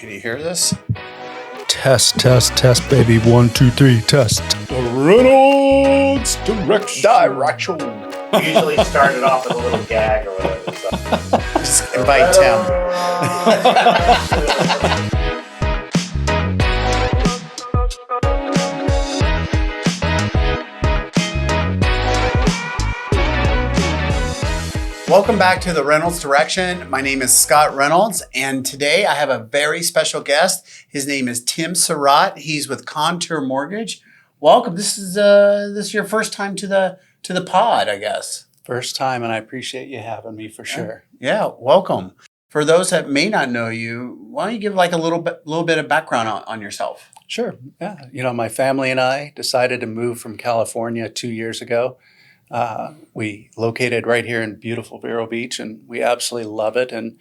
Can you hear this? Test, baby. 1, 2, 3, test. The Reynolds direction. Usually started off with a little gag or whatever. So. Just invite Tim. Welcome back to the Reynolds Direction. My name is Scott Reynolds, and today I have a very special guest. His name is Tim Serratt. He's with Contour Mortgage. Welcome. This is your first time to the pod, I guess. First time, and I appreciate you having me for sure. Yeah, welcome. For those that may not know you, why don't you give like a little bit of background on yourself? Sure. Yeah. My family and I decided to move from California 2 years ago. We located right here in beautiful Vero Beach, and we absolutely love it. And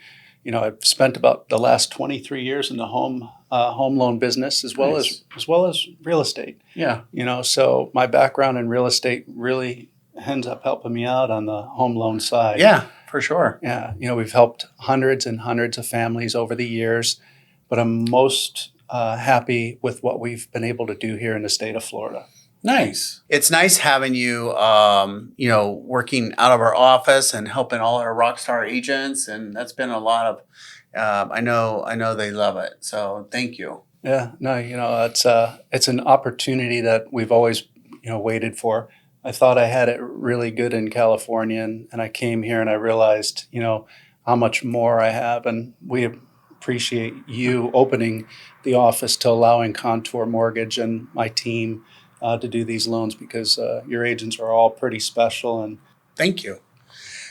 I've spent about the last 23 years in the home loan business, as well as real estate. Yeah. So my background in real estate really ends up helping me out on the home loan side. Yeah, for sure. Yeah. We've helped hundreds and hundreds of families over the years, but I'm most happy with what we've been able to do here in the state of Florida. Nice. It's nice having you, working out of our office and helping all our rockstar agents. And that's been a lot of, I know they love it. So thank you. Yeah, no, it's an opportunity that we've always, waited for. I thought I had it really good in California, and I came here and I realized, how much more I have. And we appreciate you opening the office to allowing Contour Mortgage and my team to do these loans, because your agents are all pretty special. And thank you.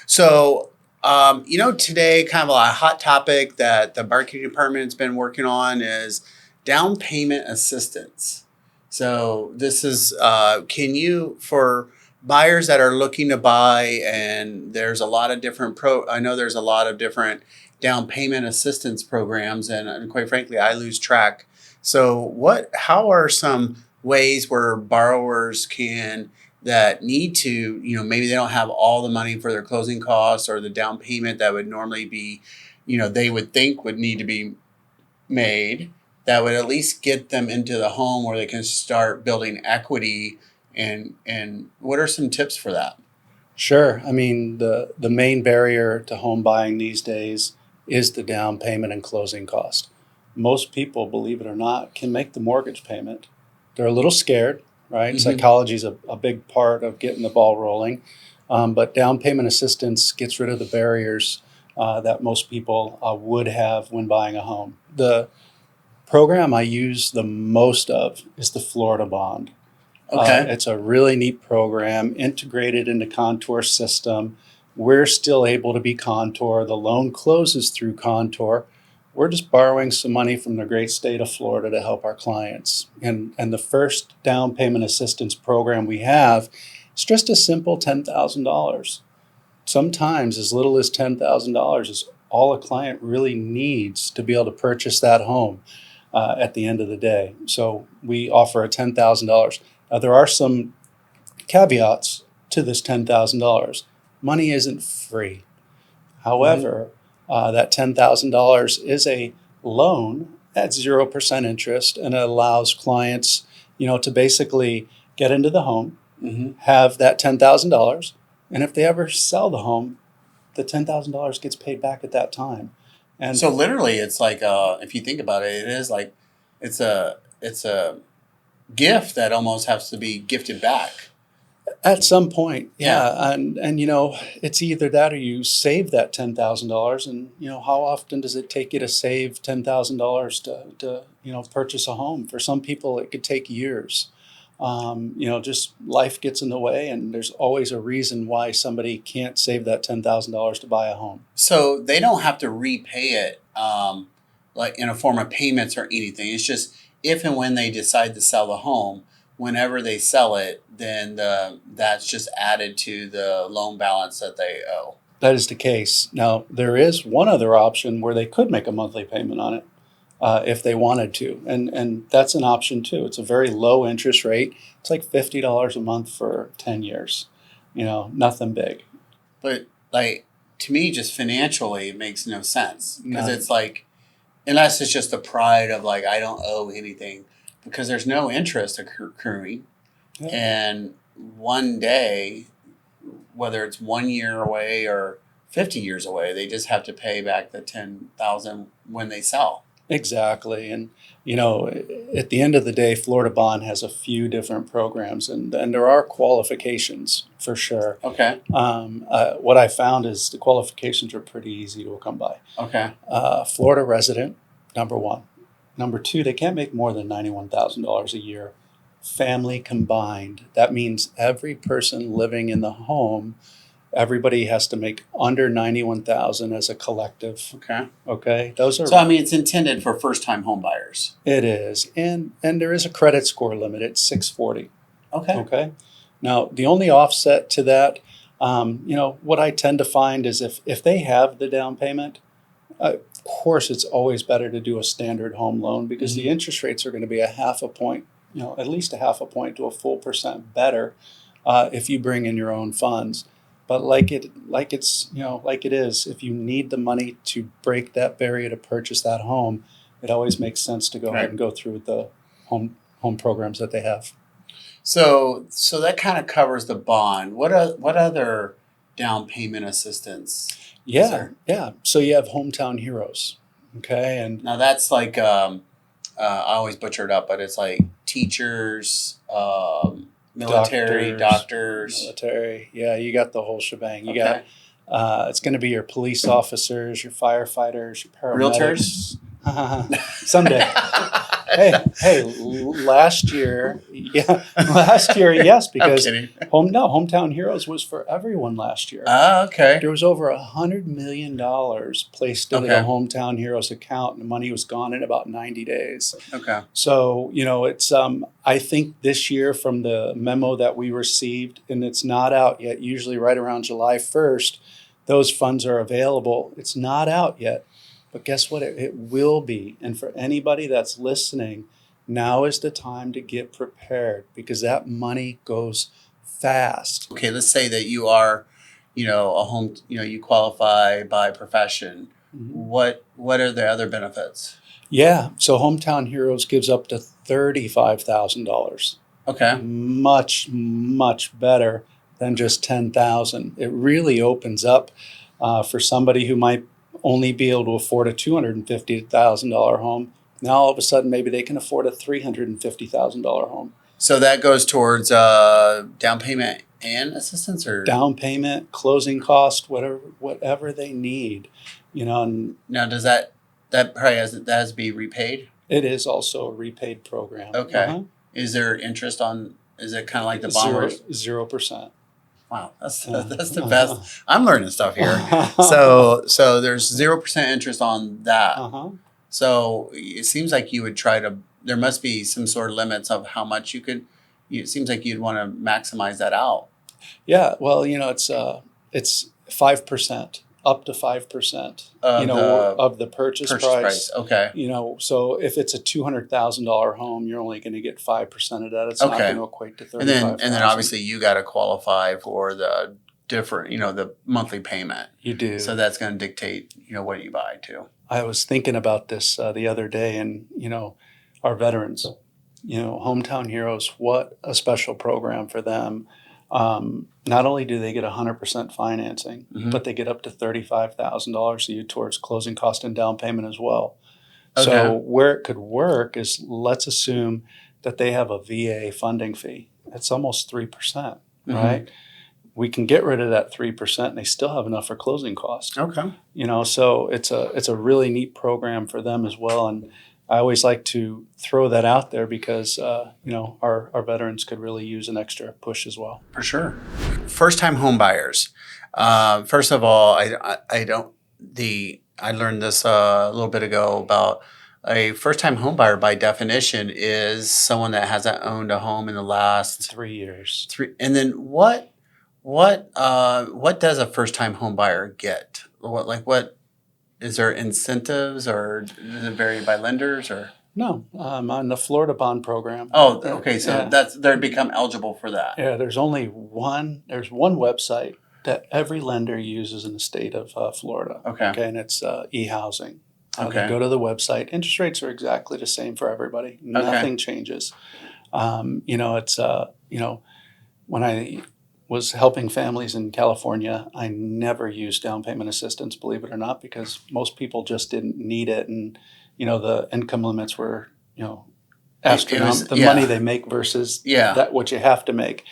So, today kind of a hot topic that the marketing department has been working on is down payment assistance. So this is, for buyers that are looking to buy, and there's a lot of different there's a lot of different down payment assistance programs, and quite frankly, I lose track. So how are some ways where borrowers that need to, maybe they don't have all the money for their closing costs or the down payment that would normally be, they would think would need to be made, that would at least get them into the home where they can start building equity, and what are some tips for that? Sure. I mean, the main barrier to home buying these days is the down payment and closing cost. Most people, believe it or not, can make the mortgage payment. They're a little scared, right? Mm-hmm. Psychology is a big part of getting the ball rolling. But down payment assistance gets rid of the barriers that most people would have when buying a home. The program I use the most of is the Florida Bond. Okay. It's a really neat program, integrated into Contour system. We're still able to be Contour. The loan closes through Contour. We're just borrowing some money from the great state of Florida to help our clients. And the first down payment assistance program we have is just a simple $10,000. Sometimes as little as $10,000 is all a client really needs to be able to purchase that home at the end of the day. So we offer a $10,000. Now, there are some caveats to this $10,000. Money isn't free. However, that $10,000 is a loan at 0% interest, and it allows clients, to basically get into the home, mm-hmm. have that $10,000, and if they ever sell the home, the $10,000 gets paid back at that time. And so literally, it's like if you think about it, it is like it's a gift that almost has to be gifted back. At some point, yeah. And it's either that or you save that $10,000. And, how often does it take you to save $10,000 to purchase a home? For some people, it could take years. Just life gets in the way, and there's always a reason why somebody can't save that $10,000 to buy a home. So they don't have to repay it like in a form of payments or anything. It's just if and when they decide to sell the home, whenever they sell it, then that's just added to the loan balance that they owe. That is the case. Now, there is one other option where they could make a monthly payment on it if they wanted to. And that's an option too. It's a very low interest rate. It's like $50 a month for 10 years. Nothing big. But to me, just financially, it makes no sense. Because it's like, unless it's just the pride of like, I don't owe anything, because there's no interest accruing. Yeah. And one day, whether it's 1 year away or 50 years away, they just have to pay back the 10,000 when they sell. Exactly. And, at the end of the day, Florida Bond has a few different programs, and there are qualifications for sure. Okay. What I found is the qualifications are pretty easy to come by. Okay. Florida resident, number one. Number two, they can't make more than $91,000 a year. Family combined. That means every person living in the home, everybody has to make under 91,000 as a collective. Okay. Okay, those are. So I mean, it's intended for first-time home buyers. It is, and there is a credit score limit at 640. Okay. Okay. Now the only offset to that, what I tend to find is if they have the down payment, of course it's always better to do a standard home loan because the interest rates are going to be a half a point, at least a half a point to a full percent better if you bring in your own funds. But like it is, if you need the money to break that barrier to purchase that home, it always makes sense to go ahead and go through with the home programs that they have. So that kind of covers the bond. What other down payment assistance? Yeah. So you have Hometown Heroes, okay, and Now that's like I always butcher it up, but it's like teachers, military, doctors. military. Yeah, you got the whole shebang. You Okay. got it's going to be your police officers, your firefighters, your paramedics. Realtors? Someday. Hey, last year, yes, because I'm kidding. Hometown Heroes was for everyone last year. Okay. There was over $100 million placed into the Okay. Hometown Heroes account, and the money was gone in about 90 days. Okay. So, it's, I think this year from the memo that we received, and it's not out yet, usually right around July 1st, those funds are available. It's not out yet. But guess what? It will be. And for anybody that's listening, now is the time to get prepared because that money goes fast. Okay, let's say that you are, a home, you qualify by profession. What are the other benefits? Yeah. So Hometown Heroes gives up to $35,000. Okay. Much, much better than just $10,000. It really opens up for somebody who might only be able to afford a $250,000 home. Now all of a sudden maybe they can afford a $350,000 home. So that goes towards down payment and assistance, or Down payment, closing cost, whatever they need. And now does that probably has to be repaid? it is also a repaid program. Okay. Is there interest on? Is it kind of like the bond? 0%. Wow, that's the best. I'm learning stuff here. So there's 0% interest on that. So it seems like you would try to. There must be some sort of limits of how much you could. It seems like you'd want to maximize that out. Yeah, well, it's 5%, up to 5%. Of the purchase price. Okay. So if it's a $200,000 home, you're only going to get 5% of that. It's not going to equate to $35,000. And then obviously you got to qualify for the different, the monthly payment. You do. So that's going to dictate, what you buy too. I was thinking about this the other day, and our veterans, Hometown Heroes, what a special program for them. Not only do they get 100% financing, but they get up to $35,000 a year towards closing cost and down payment as well. Okay. So where it could work is, let's assume that they have a VA funding fee. It's almost 3%, right? We can get rid of that 3% and they still have enough for closing costs. Okay. So it's a really neat program for them as well. And I always like to throw that out there because, our veterans could really use an extra push as well. For sure. First-time home buyers. First of all, I learned this a little bit ago about a first-time home buyer by definition is someone that hasn't owned a home in the last 3 years. And then what does a first-time home buyer get? What is there incentives, or does it vary by lenders, or? No, on the Florida Bond Program. Oh, okay. So they're become eligible for that. Yeah, there's one website that every lender uses in the state of Florida. Okay. And it's e-housing. Okay. They go to the website. Interest rates are exactly the same for everybody. Nothing changes. It's when I was helping families in California, I never used down payment assistance, believe it or not, because most people just didn't need it. And, the income limits were, astronomical, the money they make versus that what you have to make.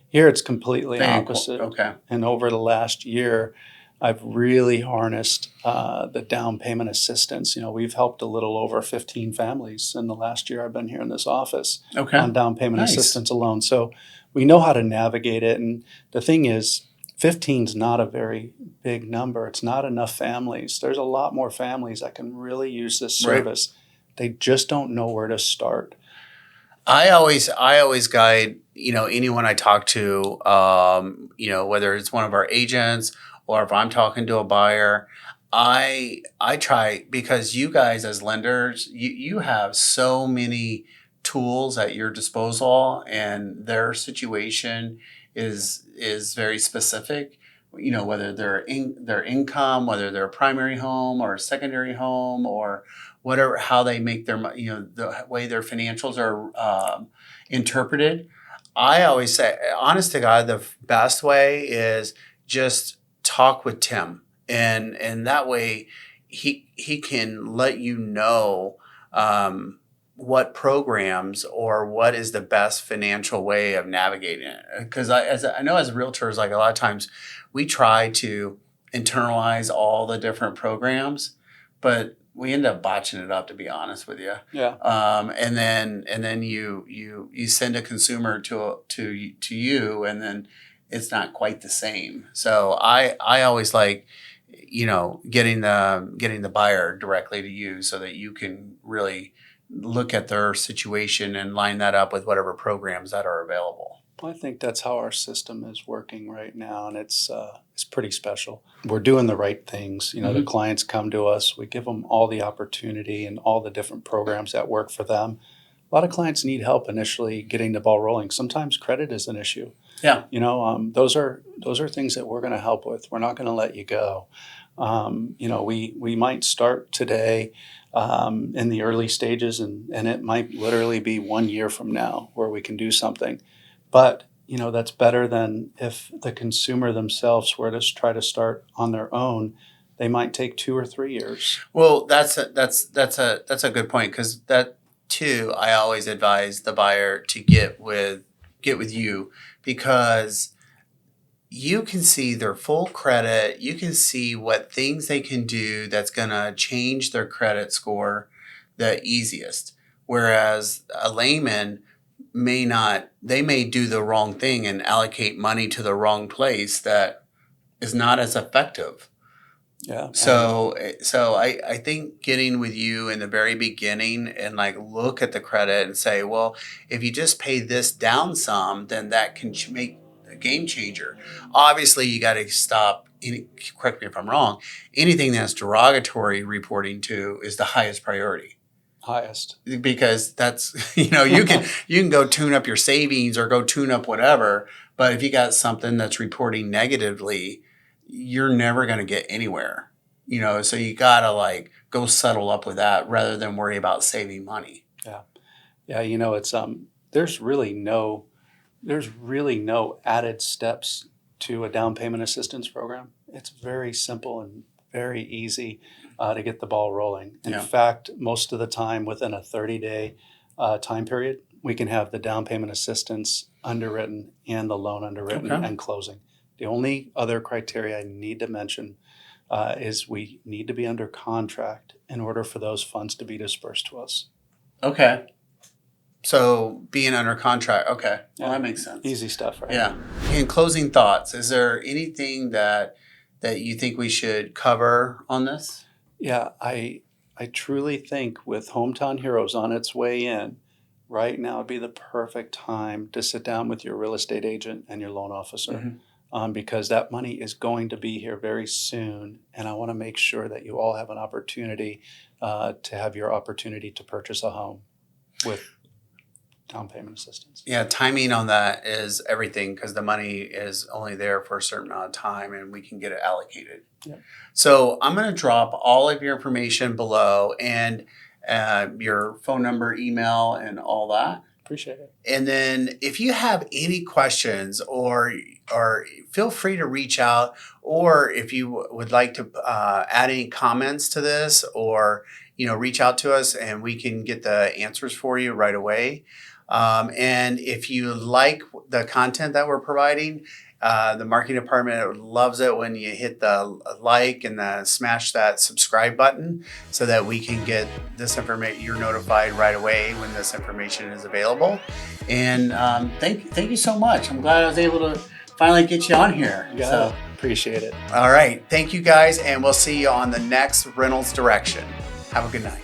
Here it's completely opposite. Okay. And over the last year, I've really harnessed the down payment assistance. We've helped a little over 15 families in the last year I've been here in this office on down payment assistance alone. So we know how to navigate it. And the thing is, 15 is not a very big number. It's not enough families. There's a lot more families that can really use this service. They just don't know where to start. I always guide, anyone I talk to, whether it's one of our agents or if I'm talking to a buyer, I try, because you guys as lenders, you have so many tools at your disposal, and their situation is very specific. Whether their income, whether they're a primary home or a secondary home, or whatever, how they make their, the way their financials are interpreted. I always say, honest to God, the best way is just talk with Tim, and that way he can let you know what programs or what is the best financial way of navigating it. Because I know as realtors, like a lot of times we try to internalize all the different programs, but we end up botching it up, to be honest with you. Yeah. And then you send a consumer to you, and then it's not quite the same. So I always like, getting the buyer directly to you so that you can really look at their situation and line that up with whatever programs that are available. I think that's how our system is working right now, and it's pretty special. We're doing the right things. The clients come to us. We give them all the opportunity and all the different programs that work for them. A lot of clients need help initially getting the ball rolling. Sometimes credit is an issue. Yeah. Those are things that we're going to help with. We're not going to let you go. We might start today in the early stages, and it might literally be 1 year from now where we can do something. But, that's better than if the consumer themselves were to try to start on their own. They might take 2 or 3 years. Well, that's a good point, because that too, I always advise the buyer to get with you, because you can see their full credit. You can see what things they can do that's going to change their credit score the easiest. Whereas a layman they may do the wrong thing and allocate money to the wrong place that is not as effective. Yeah. So I think getting with you in the very beginning and look at the credit and say, well, if you just pay this down some, then that can make a game changer. Obviously, you got to stop. Correct me if I'm wrong. Anything that's derogatory reporting to is the highest priority. Highest. Because that's, you can go tune up your savings or go tune up whatever. But if you got something that's reporting negatively, you're never going to get anywhere, so you got to go settle up with that rather than worry about saving money. Yeah. Yeah. It's, there's really no added steps to a down payment assistance program. It's very simple and very easy to get the ball rolling. In fact, most of the time within a 30-day time period, we can have the down payment assistance underwritten and the loan underwritten and closing. The only other criteria I need to mention is we need to be under contract in order for those funds to be dispersed to us. Okay. So being under contract. Okay. Well, that makes sense. Easy stuff, right? Yeah. In closing thoughts, is there anything that you think we should cover on this? Yeah, I truly think with Hometown Heroes on its way in, right now would be the perfect time to sit down with your real estate agent and your loan officer. Because that money is going to be here very soon, and I want to make sure that you all have an opportunity to have your opportunity to purchase a home with down payment assistance. Yeah, timing on that is everything because the money is only there for a certain amount of time and we can get it allocated. Yep. So I'm going to drop all of your information below and your phone number, email, and all that. Appreciate it. And then if you have any questions or feel free to reach out, or if you would like to add any comments to this, or reach out to us and we can get the answers for you right away. And if you like the content that we're providing, the marketing department loves it when you hit the like and smash that subscribe button so that we can get this information. You're notified right away when this information is available. And thank you so much. I'm glad I was able to finally get you on here. Yeah, appreciate it. All right. Thank you guys. And we'll see you on the next Reynolds Direction. Have a good night.